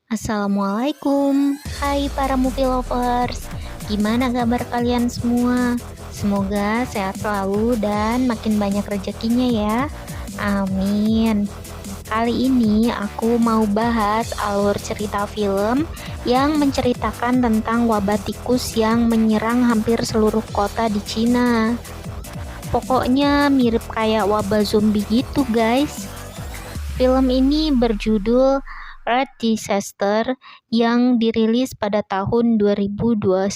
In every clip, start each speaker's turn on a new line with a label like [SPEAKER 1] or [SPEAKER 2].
[SPEAKER 1] Assalamualaikum, hai para movie lovers. Gimana kabar kalian semua? Semoga sehat selalu dan makin banyak rezekinya ya. Amin. Kali ini aku mau bahas alur cerita film yang menceritakan tentang wabah tikus yang menyerang hampir seluruh kota di Cina. Pokoknya mirip kayak wabah zombie gitu, guys. Film ini berjudul Red Disaster yang dirilis pada tahun 2021.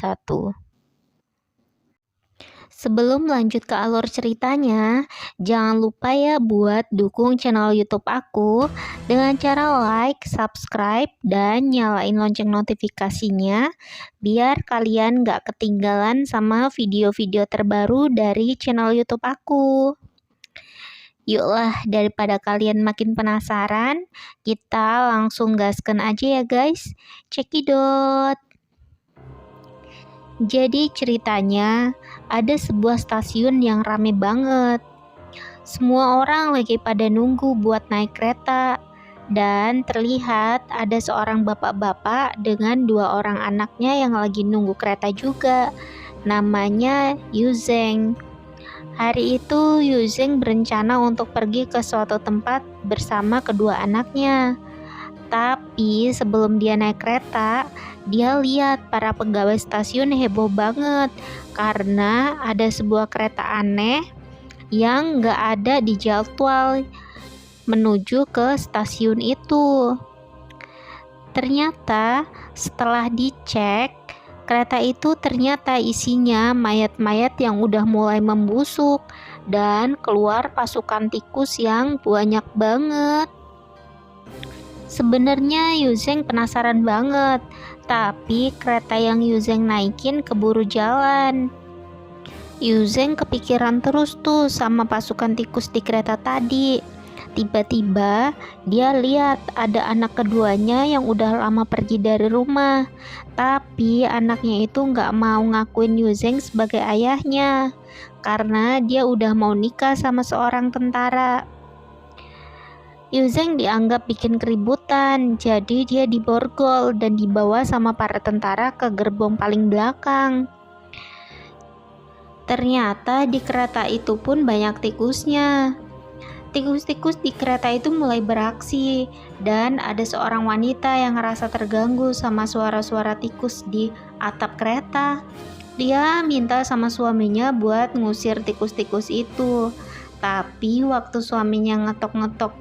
[SPEAKER 1] Sebelum lanjut ke alur ceritanya, jangan lupa ya buat dukung channel YouTube aku dengan cara like, subscribe, dan nyalain lonceng notifikasinya biar kalian gak ketinggalan sama video-video terbaru dari channel YouTube aku. Yuklah, daripada kalian makin penasaran, kita langsung gaskan aja ya guys. Cekidot. Jadi ceritanya, ada sebuah stasiun yang rame banget. Semua orang lagi pada nunggu buat naik kereta. Dan terlihat ada seorang bapak-bapak dengan dua orang anaknya yang lagi nunggu kereta juga. Namanya Yuzeng. Hari itu Yuzeng berencana untuk pergi ke suatu tempat bersama kedua anaknya. Tapi sebelum dia naik kereta, dia lihat para pegawai stasiun heboh banget karena ada sebuah kereta aneh yang gak ada di jadwal menuju ke stasiun itu. Ternyata setelah dicek, kereta itu ternyata isinya mayat-mayat yang udah mulai membusuk dan keluar pasukan tikus yang banyak banget. Sebenarnya Yuzeng penasaran banget, tapi kereta yang Yuzeng naikin keburu jalan. Yuzeng kepikiran terus tuh sama pasukan tikus di kereta tadi. Tiba-tiba dia lihat ada anak keduanya yang udah lama pergi dari rumah. Tapi anaknya itu nggak mau ngakuin Yuzeng sebagai ayahnya karena dia udah mau nikah sama seorang tentara. Yuzeng dianggap bikin keributan, jadi dia diborgol dan dibawa sama para tentara ke gerbong paling belakang. Ternyata di kereta itu pun banyak tikusnya. Tikus-tikus di kereta itu mulai beraksi dan ada seorang wanita yang ngerasa terganggu sama suara-suara tikus di atap kereta. Dia minta sama suaminya buat ngusir tikus-tikus itu. Tapi waktu suaminya ngetok-ngetok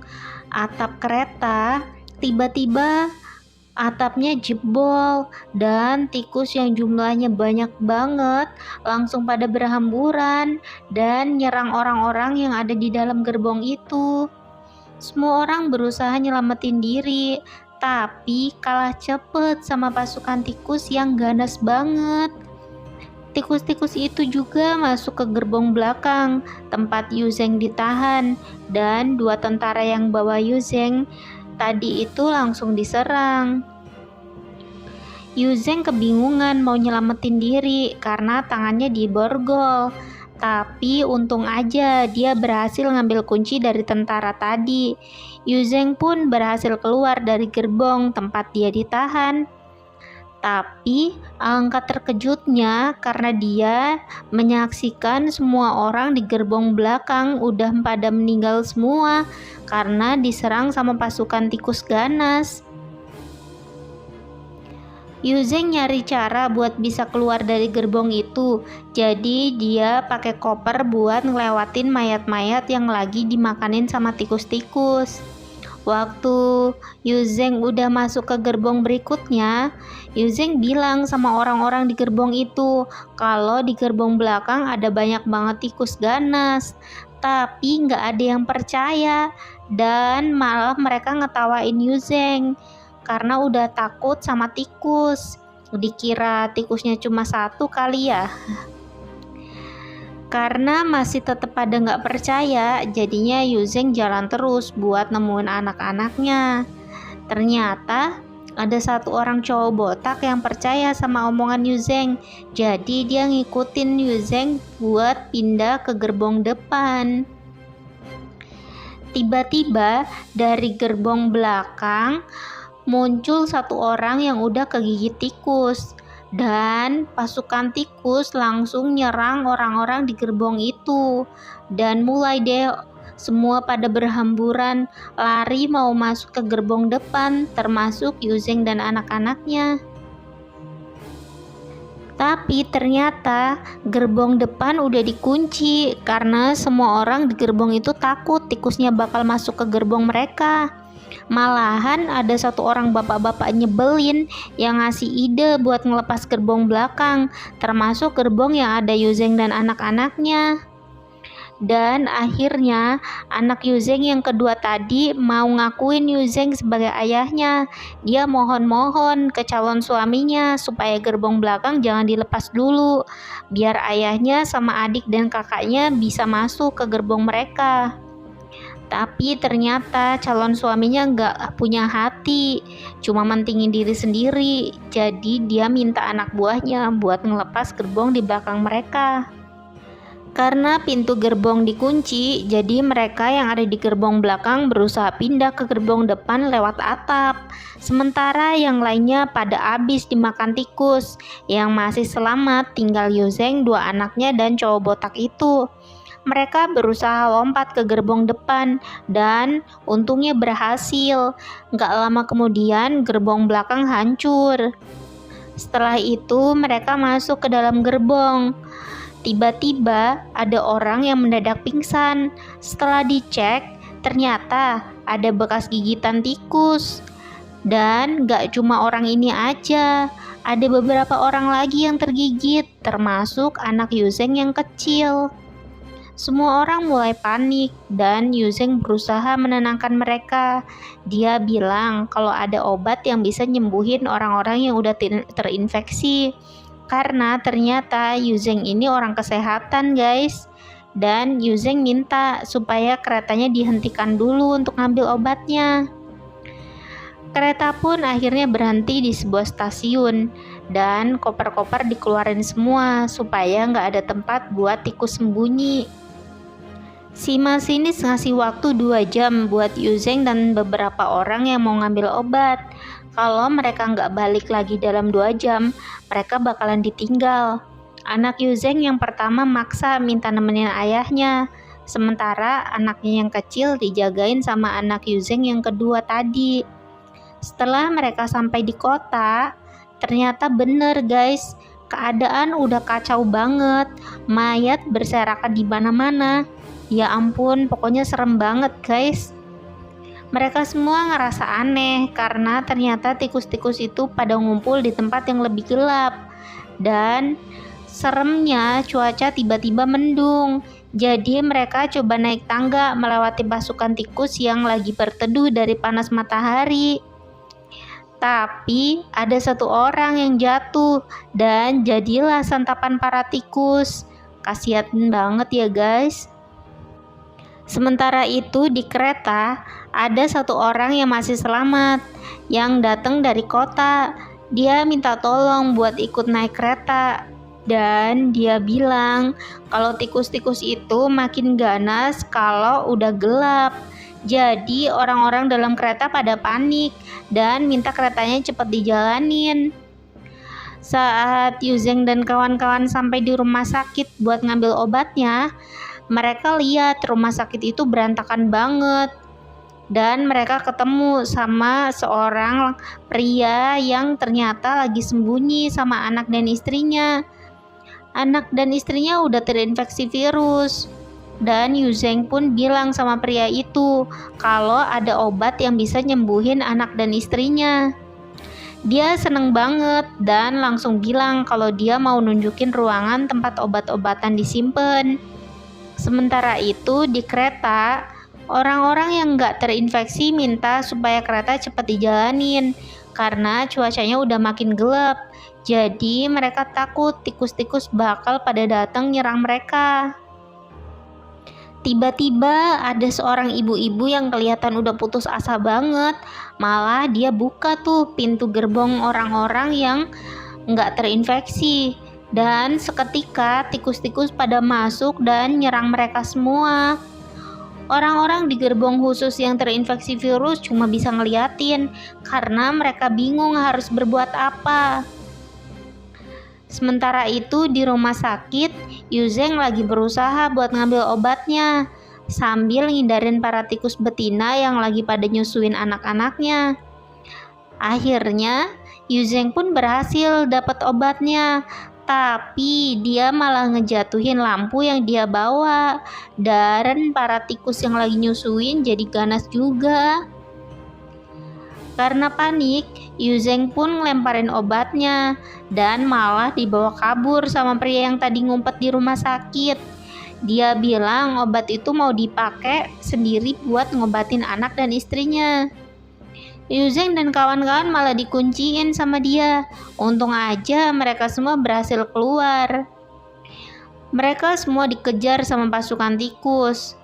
[SPEAKER 1] atap kereta, tiba-tiba atapnya jebol dan tikus yang jumlahnya banyak banget langsung pada berhamburan dan nyerang orang-orang yang ada di dalam gerbong itu. Semua orang berusaha nyelamatin diri, tapi kalah cepet sama pasukan tikus yang ganas banget. Tikus-tikus itu juga masuk ke gerbong belakang tempat Yuzeng ditahan dan dua tentara yang bawa Yuzeng tadi itu langsung diserang. Yuzeng kebingungan mau nyelamatin diri karena tangannya diborgol. Tapi untung aja dia berhasil ngambil kunci dari tentara tadi. Yuzeng pun berhasil keluar dari gerbong tempat dia ditahan. Tapi alangkah terkejutnya karena dia menyaksikan semua orang di gerbong belakang udah pada meninggal semua karena diserang sama pasukan tikus ganas. Yuzeng nyari cara buat bisa keluar dari gerbong itu, jadi dia pakai koper buat ngelewatin mayat-mayat yang lagi dimakanin sama tikus-tikus. Waktu Yuzeng udah masuk ke gerbong berikutnya, Yuzeng bilang sama orang-orang di gerbong itu kalau di gerbong belakang ada banyak banget tikus ganas. Tapi nggak ada yang percaya dan malah mereka ngetawain Yuzeng karena udah takut sama tikus. Dikira tikusnya cuma satu kali ya. Karena masih tetap pada nggak percaya, jadinya Yuzeng jalan terus buat nemuin anak-anaknya. Ternyata ada satu orang cowok botak yang percaya sama omongan Yuzeng, jadi dia ngikutin Yuzeng buat pindah ke gerbong depan. Tiba-tiba dari gerbong belakang muncul satu orang yang udah kegigit tikus. Dan pasukan tikus langsung nyerang orang-orang di gerbong itu. Dan mulai deh semua pada berhamburan lari mau masuk ke gerbong depan, termasuk Yuzeng dan anak-anaknya. Tapi ternyata gerbong depan udah dikunci karena semua orang di gerbong itu takut tikusnya bakal masuk ke gerbong mereka. Malahan ada satu orang bapak-bapak nyebelin yang ngasih ide buat ngelepas gerbong belakang, termasuk gerbong yang ada Yuzeng dan anak-anaknya. Dan akhirnya anak Yuzeng yang kedua tadi mau ngakuin Yuzeng sebagai ayahnya. Dia mohon-mohon ke calon suaminya supaya gerbong belakang jangan dilepas dulu, biar ayahnya sama adik dan kakaknya bisa masuk ke gerbong mereka. Tapi ternyata calon suaminya nggak punya hati, cuma mentingin diri sendiri. Jadi dia minta anak buahnya buat ngelepas gerbong di belakang mereka. Karena pintu gerbong dikunci, jadi mereka yang ada di gerbong belakang berusaha pindah ke gerbong depan lewat atap. Sementara yang lainnya pada habis dimakan tikus. Yang masih selamat tinggal Yuzeng, dua anaknya, dan cowok botak itu. Mereka berusaha lompat ke gerbong depan dan untungnya berhasil. Gak lama kemudian gerbong belakang hancur. Setelah itu mereka masuk ke dalam gerbong. Tiba-tiba ada orang yang mendadak pingsan. Setelah dicek, ternyata ada bekas gigitan tikus. Dan gak cuma orang ini aja, ada beberapa orang lagi yang tergigit, termasuk anak Yuzeng yang kecil. Semua orang mulai panik dan Yuzeng berusaha menenangkan mereka. Dia bilang kalau ada obat yang bisa nyembuhin orang-orang yang udah terinfeksi. Karena ternyata Yuzeng ini orang kesehatan, guys. Dan Yuzeng minta supaya keretanya dihentikan dulu untuk ngambil obatnya. Kereta pun akhirnya berhenti di sebuah stasiun dan koper-koper dikeluarin semua supaya nggak ada tempat buat tikus sembunyi. Si masinis ngasih waktu 2 jam buat Yuzeng dan beberapa orang yang mau ngambil obat. Kalau mereka nggak balik lagi dalam 2 jam, mereka bakalan ditinggal. Anak Yuzeng yang pertama maksa minta nemenin ayahnya, sementara anaknya yang kecil dijagain sama anak Yuzeng yang kedua tadi. Setelah mereka sampai di kota, ternyata bener guys, keadaan udah kacau banget, mayat berserakan di mana-mana. Ya ampun, pokoknya serem banget guys. Mereka semua ngerasa aneh karena ternyata tikus-tikus itu pada ngumpul di tempat yang lebih gelap. Dan seremnya cuaca tiba-tiba mendung. Jadi mereka coba naik tangga melewati pasukan tikus yang lagi berteduh dari panas matahari. Tapi ada satu orang yang jatuh dan jadilah santapan para tikus. Kasihan banget ya guys. Sementara itu di kereta ada satu orang yang masih selamat yang datang dari kota. Dia minta tolong buat ikut naik kereta dan dia bilang kalau tikus-tikus itu makin ganas kalau udah gelap. Jadi orang-orang dalam kereta pada panik dan minta keretanya cepat dijalanin. Saat Yuzeng dan kawan-kawan sampai di rumah sakit buat ngambil obatnya, mereka lihat rumah sakit itu berantakan banget. Dan mereka ketemu sama seorang pria yang ternyata lagi sembunyi sama anak dan istrinya. Anak dan istrinya udah terinfeksi virus. Dan Yuzeng pun bilang sama pria itu kalau ada obat yang bisa nyembuhin anak dan istrinya. Dia seneng banget dan langsung bilang kalau dia mau nunjukin ruangan tempat obat-obatan disimpan. Sementara itu di kereta, orang-orang yang nggak terinfeksi minta supaya kereta cepat dijalanin karena cuacanya udah makin gelap. Jadi mereka takut tikus-tikus bakal pada datang nyerang mereka. Tiba-tiba ada seorang ibu-ibu yang kelihatan udah putus asa banget. Malah dia buka tuh pintu gerbong orang-orang yang nggak terinfeksi. Dan seketika tikus-tikus pada masuk dan nyerang mereka semua. Orang-orang di gerbong khusus yang terinfeksi virus cuma bisa ngeliatin karena mereka bingung harus berbuat apa. Sementara itu di rumah sakit, Yuzeng lagi berusaha buat ngambil obatnya sambil ngindarin para tikus betina yang lagi pada nyusuin anak-anaknya. Akhirnya, Yuzeng pun berhasil dapat obatnya, tapi dia malah ngejatuhin lampu yang dia bawa, dan para tikus yang lagi nyusuin jadi ganas juga. Karena panik, Yuzeng pun ngelemparin obatnya dan malah dibawa kabur sama pria yang tadi ngumpet di rumah sakit. Dia bilang obat itu mau dipakai sendiri buat ngobatin anak dan istrinya. Yuzeng dan kawan-kawan malah dikunciin sama dia. Untung aja mereka semua berhasil keluar. Mereka semua dikejar sama pasukan tikus.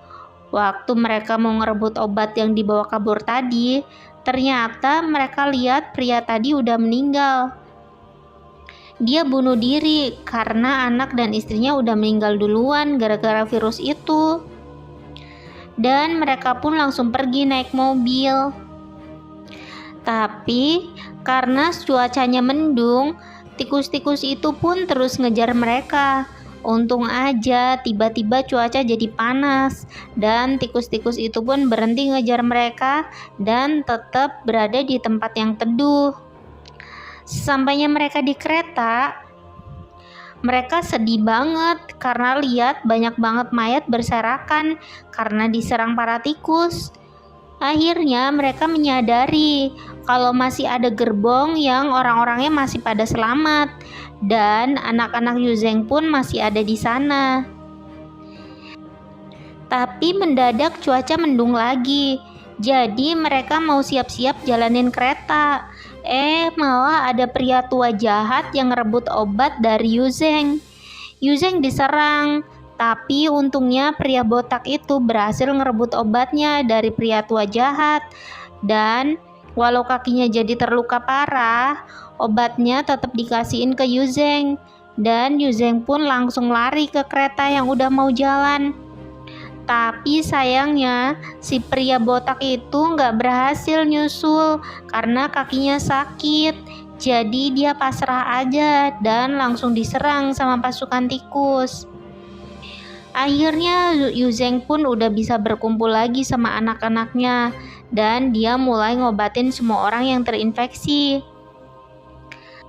[SPEAKER 1] Waktu mereka mau ngerebut obat yang dibawa kabur tadi, ternyata mereka lihat pria tadi udah meninggal. Dia bunuh diri karena anak dan istrinya udah meninggal duluan gara-gara virus itu. Dan mereka pun langsung pergi naik mobil. Tapi karena cuacanya mendung, tikus-tikus itu pun terus ngejar mereka. Untung aja tiba-tiba cuaca jadi panas dan tikus-tikus itu pun berhenti ngejar mereka dan tetap berada di tempat yang teduh. Sampainya mereka di kereta, mereka sedih banget karena lihat banyak banget mayat berserakan karena diserang para tikus. Akhirnya mereka menyadari kalau masih ada gerbong yang orang-orangnya masih pada selamat dan anak-anak Yuzeng pun masih ada di sana. Tapi mendadak cuaca mendung lagi, jadi mereka mau siap-siap jalanin kereta. Malah ada pria tua jahat yang ngerebut obat dari Yuzeng. Yuzeng diserang. Tapi untungnya pria botak itu berhasil ngerebut obatnya dari pria tua jahat. Dan walau kakinya jadi terluka parah, obatnya tetap dikasihin ke Yuzeng. Dan Yuzeng pun langsung lari ke kereta yang udah mau jalan. Tapi sayangnya si pria botak itu nggak berhasil nyusul karena kakinya sakit. Jadi dia pasrah aja dan langsung diserang sama pasukan tikus. Akhirnya Yuzeng pun udah bisa berkumpul lagi sama anak-anaknya dan dia mulai ngobatin semua orang yang terinfeksi.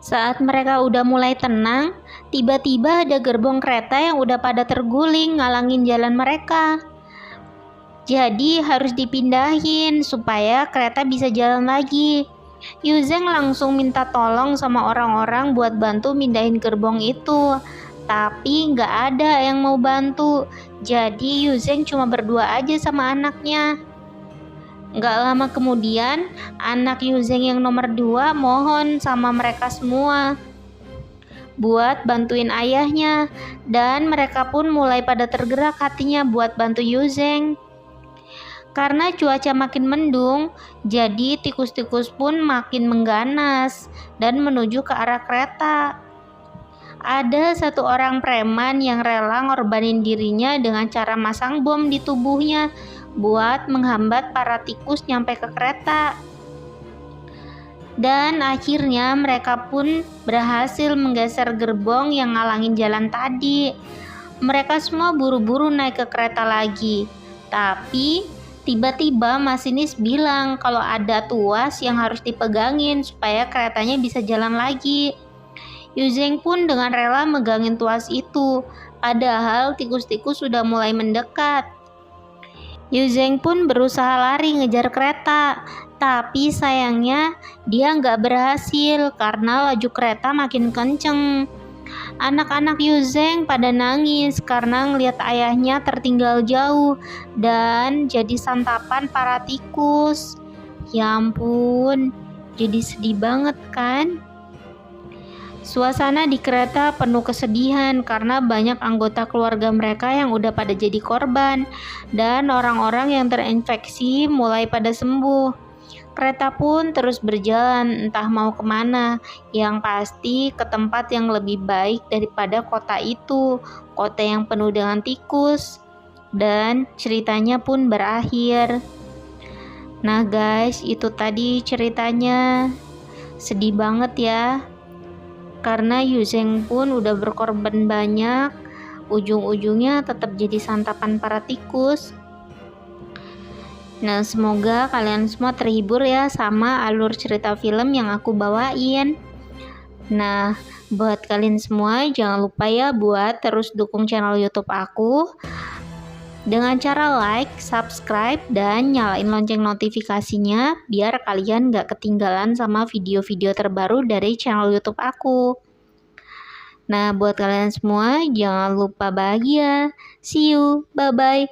[SPEAKER 1] Saat mereka udah mulai tenang, tiba-tiba ada gerbong kereta yang udah pada terguling ngalangin jalan mereka. Jadi harus dipindahin supaya kereta bisa jalan lagi. Yuzeng langsung minta tolong sama orang-orang buat bantu mindahin gerbong itu. Tapi nggak ada yang mau bantu, jadi Yuzeng cuma berdua aja sama anaknya. Nggak lama kemudian, anak Yuzeng yang nomor 2 mohon sama mereka semua buat bantuin ayahnya, dan mereka pun mulai pada tergerak hatinya buat bantu Yuzeng. Karena cuaca makin mendung, jadi tikus-tikus pun makin mengganas dan menuju ke arah kereta. Ada satu orang preman yang rela ngorbanin dirinya dengan cara masang bom di tubuhnya buat menghambat para tikus nyampe ke kereta. Dan akhirnya mereka pun berhasil menggeser gerbong yang ngalangin jalan tadi. Mereka semua buru-buru naik ke kereta lagi. Tapi tiba-tiba masinis bilang kalau ada tuas yang harus dipegangin supaya keretanya bisa jalan lagi. Yuzeng pun dengan rela megangin tuas itu, padahal tikus-tikus sudah mulai mendekat. Yuzeng pun berusaha lari ngejar kereta, tapi sayangnya dia nggak berhasil karena laju kereta makin kenceng. Anak-anak Yuzeng pada nangis karena ngelihat ayahnya tertinggal jauh dan jadi santapan para tikus. Ya ampun, jadi sedih banget kan? Suasana di kereta penuh kesedihan karena banyak anggota keluarga mereka yang udah pada jadi korban dan orang-orang yang terinfeksi mulai pada sembuh. Kereta pun terus berjalan entah mau kemana, yang pasti ke tempat yang lebih baik daripada kota itu, kota yang penuh dengan tikus. dan ceritanya pun berakhir. Nah guys, itu tadi ceritanya. Sedih banget ya, karena Yu Zheng pun udah berkorban banyak, ujung-ujungnya tetap jadi santapan para tikus. Nah, semoga kalian semua terhibur ya sama alur cerita film yang aku bawain. Nah, buat kalian semua jangan lupa ya buat terus dukung channel YouTube aku dengan cara like, subscribe, dan nyalain lonceng notifikasinya biar kalian gak ketinggalan sama video-video terbaru dari channel YouTube aku. Nah, buat kalian semua jangan lupa bahagia. See you, bye-bye.